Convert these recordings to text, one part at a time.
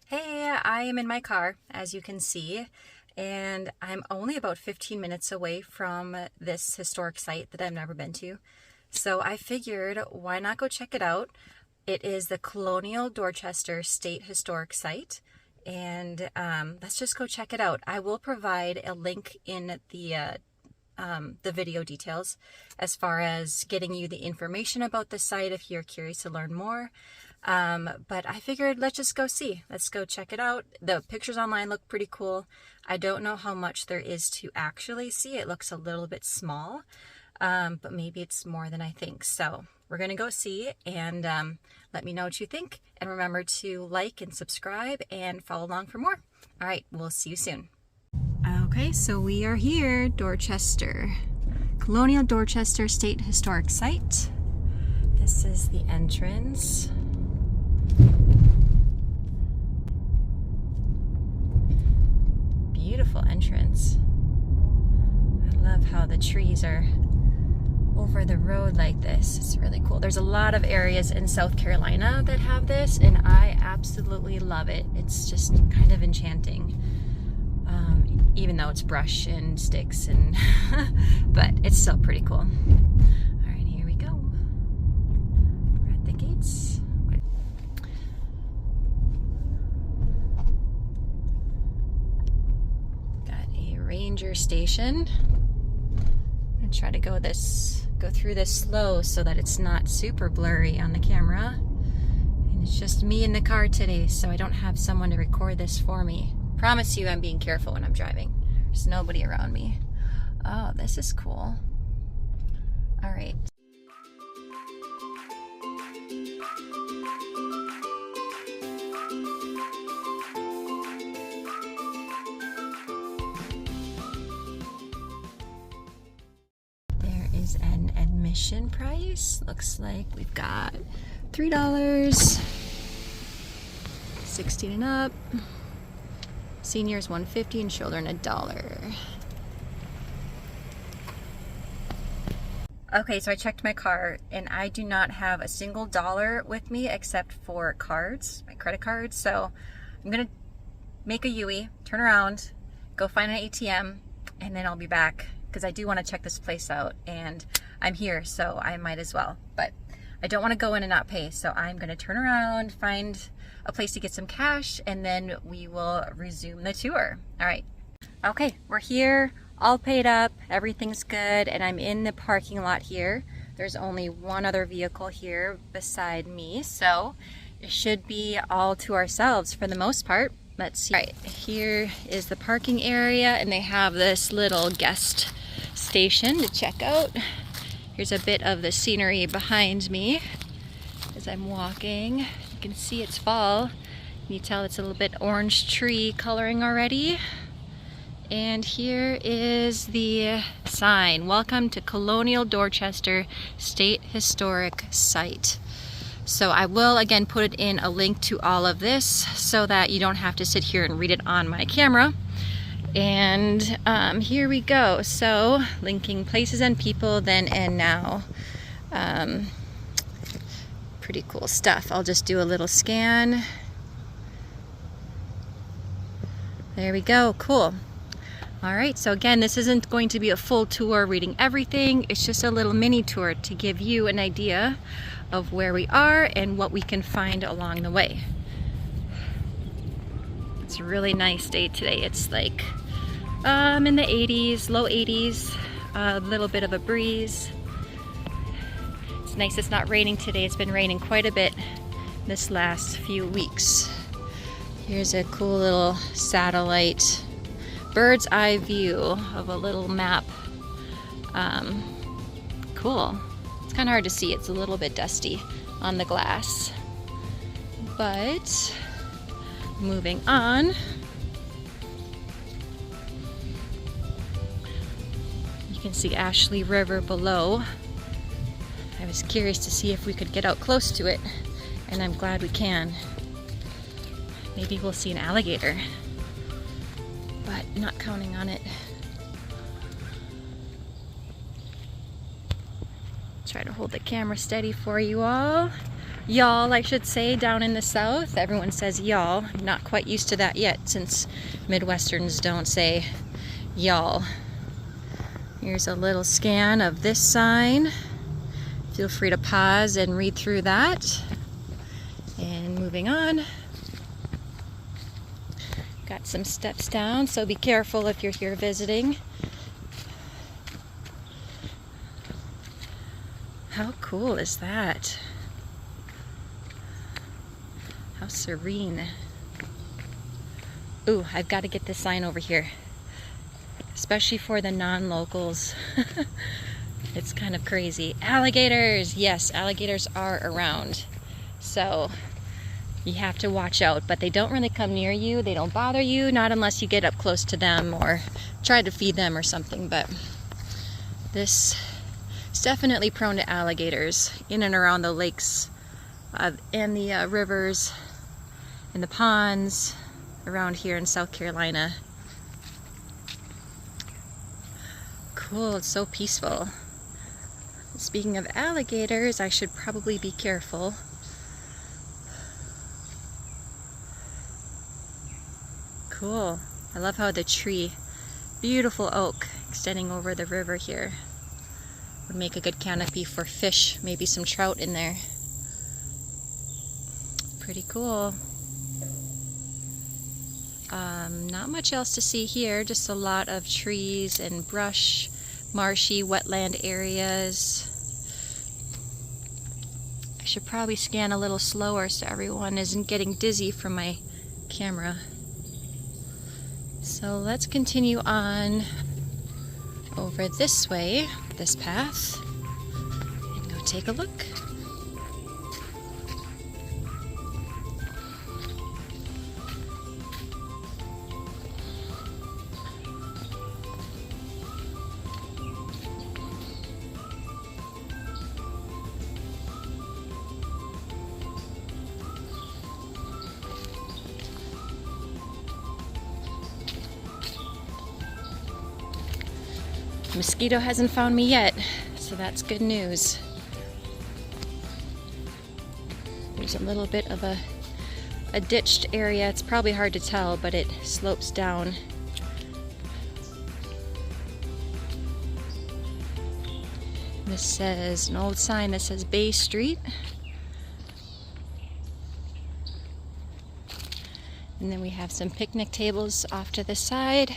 Hey, I am in my car, as you can see, and I'm only about 15 minutes away from this historic site that I've never been to. So I figured, why not go check it out? It is the Colonial Dorchester State Historic Site, and let's just go check it out. I will provide a link in the video details as far as getting you the information about the site if you're curious to learn more. But I figured let's just go see. Let's go check it out. The pictures online look pretty cool. I don't know how much there is to actually see. It looks a little bit small, but maybe it's more than I think. So we're going to go see and let me know what you think. And remember to like and subscribe and follow along for more. All right, we'll see you soon. Okay, so we are here, Dorchester. Colonial Dorchester State Historic Site. This is the entrance. Beautiful entrance. I love how the trees are over the road like this. It's really cool. There's a lot of areas in South Carolina that have this, and I absolutely love it. It's just kind of enchanting. Even though it's brush and sticks and but it's still pretty cool. All right, here we go. We're at the gates. Got a ranger station. I'm gonna try to go through this slow so that it's not super blurry on the camera. And it's just me in the car today, so I don't have someone to record this for me. Promise you I'm being careful when I'm driving. There's nobody around me. Oh, this is cool. All right. There is an admission price. Looks like we've got $3, 16 and up. Seniors $1.50 and children $1. Okay, so I checked my car and I do not have a single dollar with me except for cards, my credit cards. So I'm gonna make a U-turn, turn around, go find an ATM, and then I'll be back because I do want to check this place out and I'm here, so I might as well. But I don't want to go in and not pay, so I'm gonna turn around, find a place to get some cash, and then we will resume the tour. All right. Okay, we're here, all paid up, everything's good, and I'm in the parking lot here. There's only one other vehicle here beside me, so it should be all to ourselves for the most part. Let's see. All right, here is the parking area, and they have this little guest station to check out. Here's a bit of the scenery behind me as I'm walking. You can see it's fall. Can you tell it's a little bit orange tree coloring already? And here is the sign. Welcome to Colonial Dorchester State Historic Site. So I will again put in a link to all of this so that you don't have to sit here and read it on my camera. And here we go. So linking places and people then and now. Pretty cool stuff. I'll just do a little scan. There we go. Cool. All right, so again, this isn't going to be a full tour reading everything. It's just a little mini tour to give you an idea of where we are and what we can find along the way. It's a really nice day today. It's like in the 80s, low 80s, a little bit of a breeze. It's nice it's not raining today. It's been raining quite a bit this last few weeks. Here's a cool little satellite bird's eye view of a little map. Cool. It's kind of hard to see. It's a little bit dusty on the glass. But moving on. You can see Ashley River below. I was curious to see if we could get out close to it, and I'm glad we can. Maybe we'll see an alligator, but not counting on it. Try to hold the camera steady for you all. y'all, I should say, down in the south. Everyone says y'all. I'm not quite used to that yet, since Midwesterns don't say y'all. Here's a little scan of this sign. Feel free to pause and read through that. And moving on. Got some steps down, so be careful if you're here visiting. How cool is that? How serene. Ooh, I've got to get this sign over here. Especially for the non-locals. It's kind of crazy. Alligators! Yes, alligators are around. So you have to watch out, but they don't really come near you. They don't bother you, not unless you get up close to them or try to feed them or something. But this is definitely prone to alligators in and around the lakes and the rivers and the ponds around here in South Carolina. Cool, it's so peaceful. Speaking of alligators, I should probably be careful. Cool. I love how the tree, beautiful oak extending over the river here, would make a good canopy for fish, maybe some trout in there. Pretty cool. Not much else to see here, just a lot of trees and brush, marshy wetland areas. I should probably scan a little slower so everyone isn't getting dizzy from my camera. So let's continue on over this way, this path, and go take a look. Mosquito hasn't found me yet, so that's good news. There's a little bit of a ditched area. It's probably hard to tell, but it slopes down. This says, an old sign that says Bay Street. And then we have some picnic tables off to the side.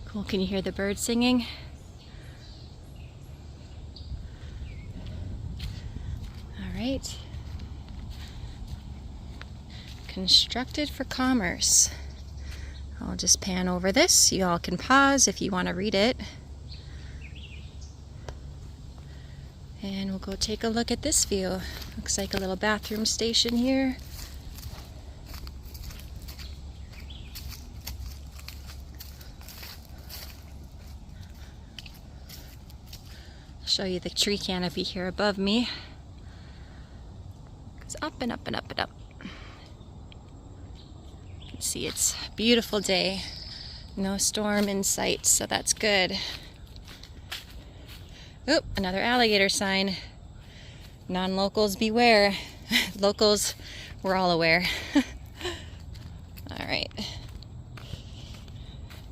Cool, can you hear the birds singing? All right. Constructed for commerce. I'll just pan over this. You all can pause if you want to read it. And we'll go take a look at this view. Looks like a little bathroom station here. Show you the tree canopy here above me. It's up and up and up and up. You can see it's a beautiful day. No storm in sight, so that's good. Oop, another alligator sign. Non-locals beware. Locals, we're all aware. All right.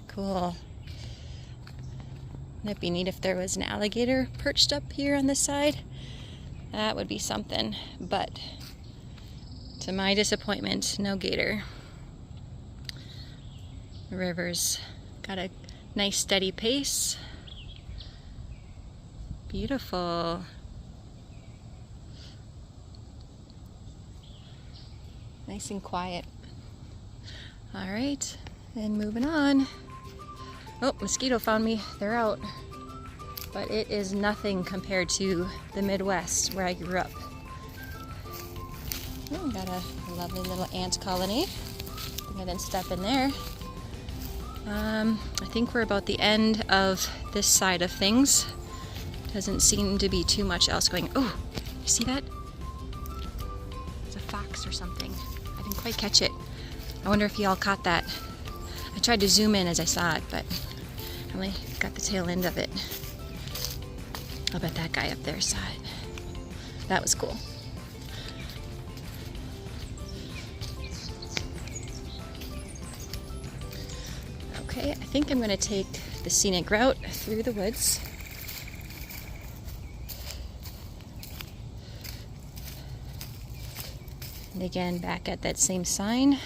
Cool. Wouldn't it be neat if there was an alligator perched up here on this side? That would be something, but to my disappointment, no gator. The river's got a nice steady pace. Beautiful. Nice and quiet. All right, and moving on. Oh, mosquito found me. They're out. But it is nothing compared to the Midwest where I grew up. Oh, got a lovely little ant colony. Go ahead and step in there. I think we're about the end of this side of things. Doesn't seem to be too much else going. Oh, you see that? It's a fox or something. I didn't quite catch it. I wonder if y'all caught that. I tried to zoom in as I saw it, but I only got got the tail end of it. I'll bet that guy up there saw it. That was cool. Okay, I think I'm gonna take the scenic route through the woods. And again, back at that same sign.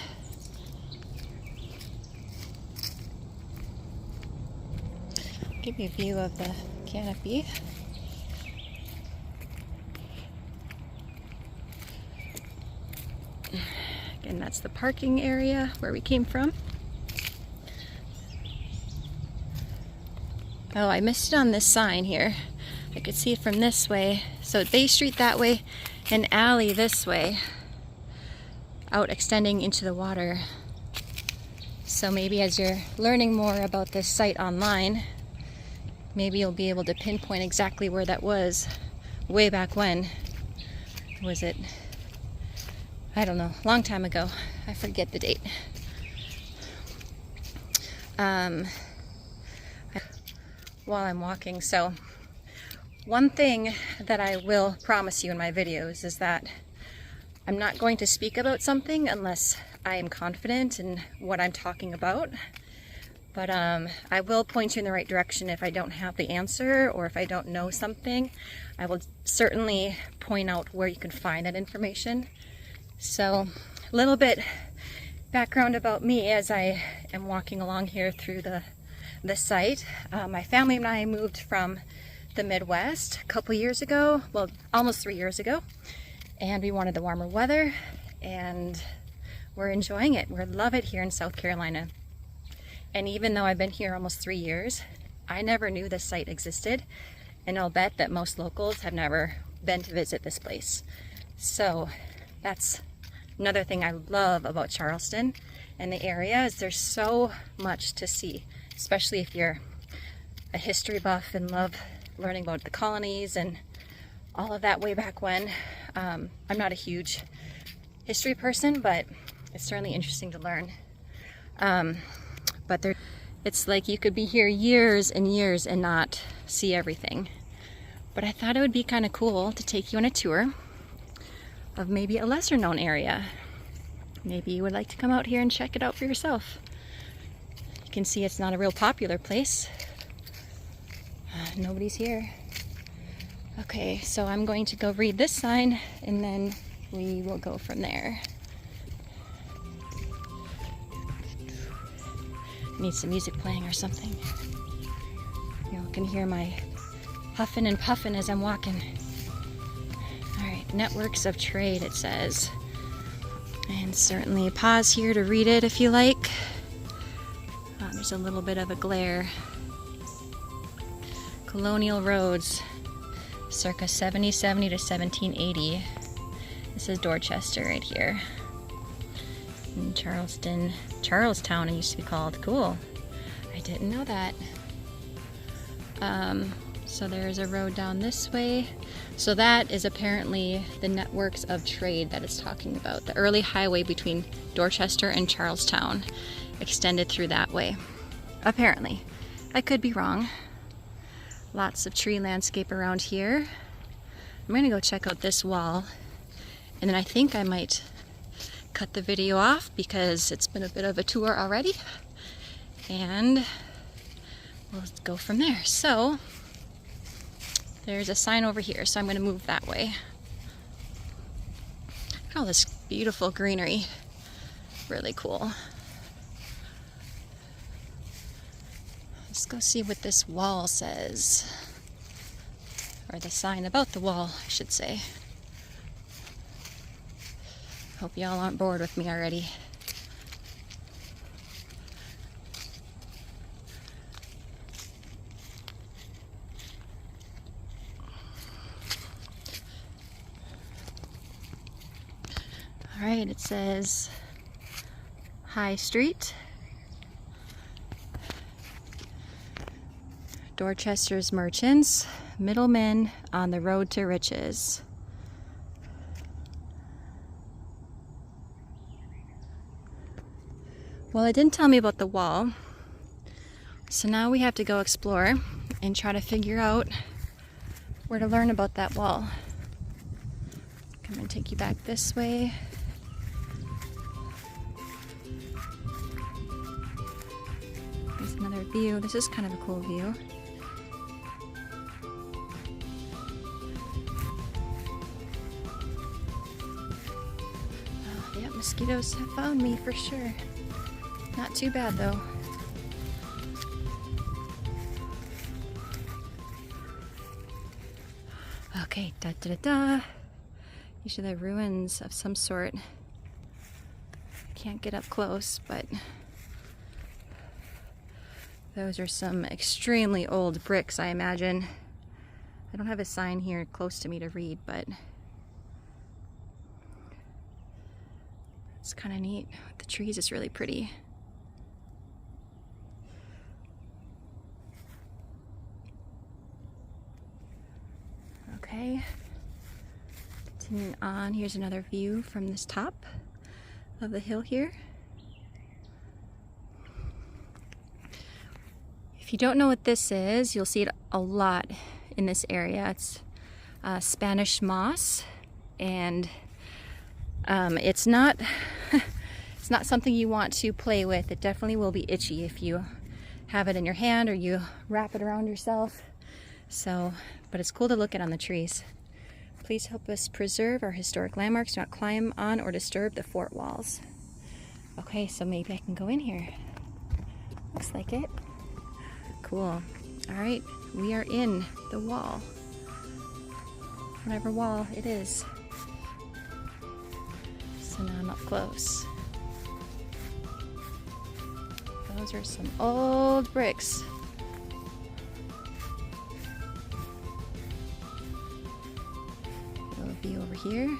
Give you a view of the canopy. Again, that's the parking area where we came from. Oh, I missed it on this sign here. I could see it from this way. So Bay Street that way, and alley this way, out extending into the water. So maybe as you're learning more about this site online, maybe you'll be able to pinpoint exactly where that was way back when. Was it, I don't know, long time ago. I forget the date. While I'm walking, so one thing that I will promise you in my videos is that I'm not going to speak about something unless I am confident in what I'm talking about. But I will point you in the right direction if I don't have the answer or if I don't know something. I will certainly point out where you can find that information. So a little bit background about me as I am walking along here through the site. My family and I moved from the Midwest a couple years ago, well, almost 3 years ago, and we wanted the warmer weather, and we're enjoying it. We love it here in South Carolina. And even though I've been here almost 3 years, I never knew this site existed, and I'll bet that most locals have never been to visit this place. So that's another thing I love about Charleston and the area, is there's so much to see, especially if you're a history buff and love learning about the colonies and all of that way back when. I'm not a huge history person, but it's certainly interesting to learn. But it's like you could be here years and years and not see everything. But I thought it would be kind of cool to take you on a tour of maybe a lesser known area. Maybe you would like to come out here and check it out for yourself. You can see it's not a real popular place. Nobody's here. Okay, so I'm going to go read this sign and then we will go from there. Need some music playing or something. You can hear my huffing and puffing as I'm walking. Alright, networks of trade it says. And certainly pause here to read it if you like. There's a little bit of a glare. Colonial roads, circa 1770 to 1780. This is Dorchester right here. In Charlestown it used to be called. Cool. I didn't know that. So there's a road down this way. So that is apparently the networks of trade that it's talking about. The early highway between Dorchester and Charlestown extended through that way. Apparently. I could be wrong. Lots of tree landscape around here. I'm gonna go check out this wall, and then I think I might cut the video off because it's been a bit of a tour already, and we'll go from there. So there's a sign over here, so I'm going to move that way. Look at all this beautiful greenery. Really cool. Let's go see what this wall says, or the sign about the wall, I should say. Hope y'all aren't bored with me already. All right, it says High Street, Dorchester's merchants, middlemen on the road to riches. Well, it didn't tell me about the wall. So now we have to go explore and try to figure out where to learn about that wall. I'm going to take you back this way. There's another view. This is kind of a cool view. Oh, yeah, mosquitoes have found me for sure. Not too bad though. Okay, da da da da. These are the ruins of some sort. Can't get up close, but those are some extremely old bricks, I imagine. I don't have a sign here close to me to read, but it's kind of neat. The trees is really pretty. Okay, continuing on, here's another view from this top of the hill here. If you don't know what this is, you'll see it a lot in this area. It's Spanish moss, and it's not it's not something you want to play with. It definitely will be itchy if you have it in your hand or you wrap it around yourself. So, but it's cool to look at on the trees. Please help us preserve our historic landmarks. Do not climb on or disturb the fort walls. Okay, so maybe I can go in here. Looks like it. Cool. All right, we are in the wall. Whatever wall it is. So now I'm up close. Those are some old bricks. Little view over here.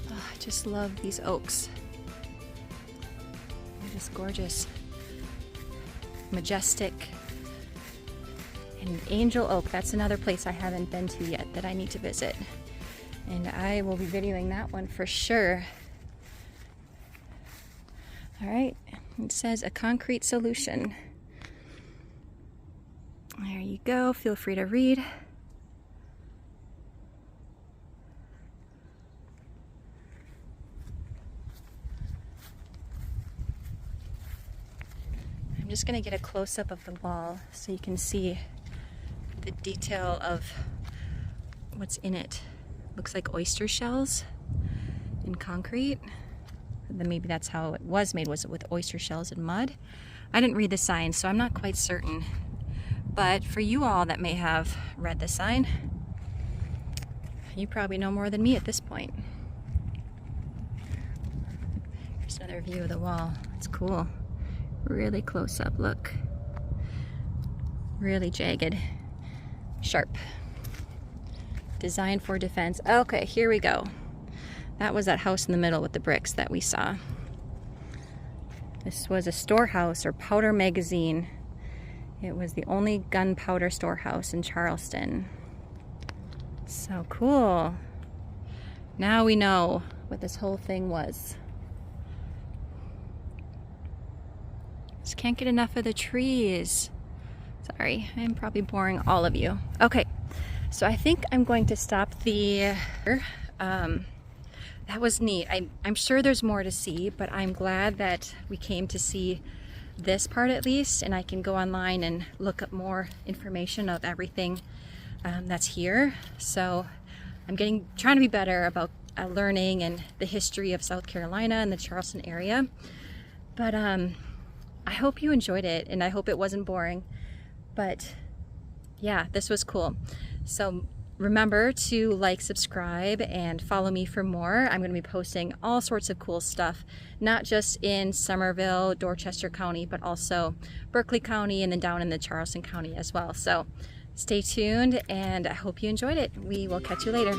I just love these oaks. They're just gorgeous. Majestic. And Angel Oak, that's another place I haven't been to yet that I need to visit. And I will be videoing that one for sure. All right, it says a concrete solution. There you go, feel free to read. I'm just gonna get a close-up of the wall so you can see the detail of what's in it. Looks like oyster shells in concrete. Then maybe that's how it was made, was it with oyster shells and mud? I didn't read the sign, so I'm not quite certain. But for you all that may have read the sign, you probably know more than me at this point. Here's another view of the wall. It's cool. Really close up, look. Really jagged. Sharp. Designed for defense. Okay, here we go. That was that house in the middle with the bricks that we saw. This was a storehouse or powder magazine. It was the only gunpowder storehouse in Charleston. So cool. Now we know what this whole thing was. Just can't get enough of the trees. Sorry, I'm probably boring all of you. Okay, so I think I'm going to stop the... That was neat. I'm sure there's more to see, but I'm glad that we came to see this part at least, and I can go online and look up more information of everything that's here. So I'm trying to be better about learning and the history of South Carolina and the Charleston area. But I hope you enjoyed it, and I hope it wasn't boring. But yeah, this was cool. So remember to like, subscribe, and follow me for more. I'm going to be posting all sorts of cool stuff, not just in Summerville, Dorchester County, but also Berkeley County and then down in the Charleston County as well. So stay tuned, and I hope you enjoyed it. We will catch you later.